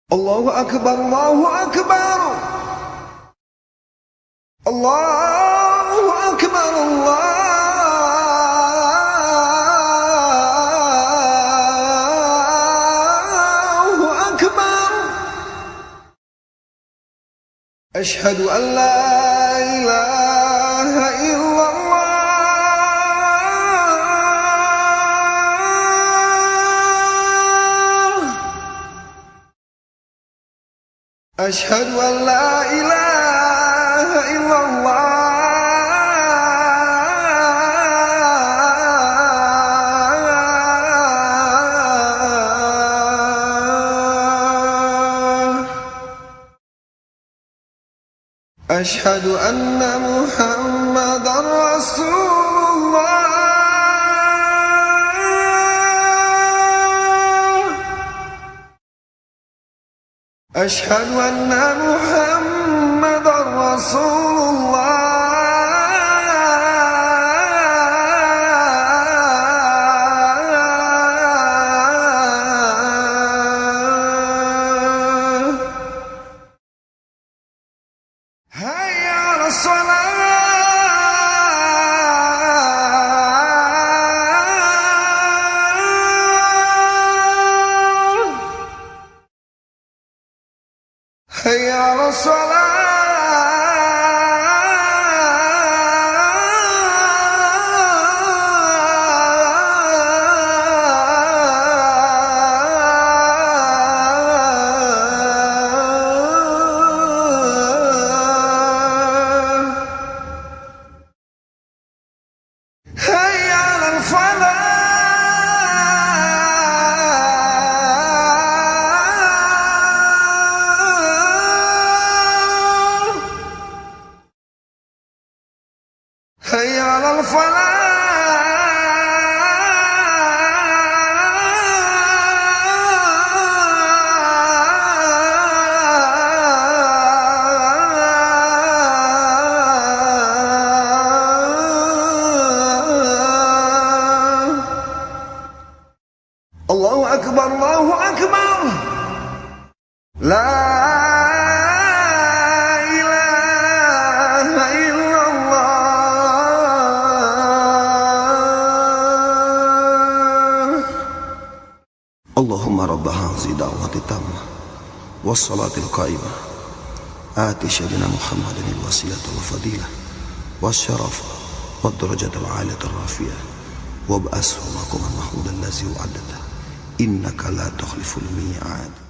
Allahu Akbar, Allahu Akbar, Allahu Akbar, Allahu Akbar. Asyhadu an la ilaha illallah. Asyhadu an la ilaha illallah. Asyhadu anna Muhammadar Rasulullah. Asyhadu anna Muhammadar Rasulullah. Hayya 'alas shalah. Hayya 'alas shalah. Hayya 'alal falah. Hayya 'alal falah. Allahu Akbar, Allahu Akbar. La ilaha illallah. Allahumma rabba hadhihi da'wati tammah was-salatil qa'imah ati sayyidina Muhammadin al-wasilata wal fadilah wasyarafa wad darajatal 'aliyatar rafiyah wab'ashu maqaman mahmudan allazi wa'adta innaka la tukhliful mi'ad.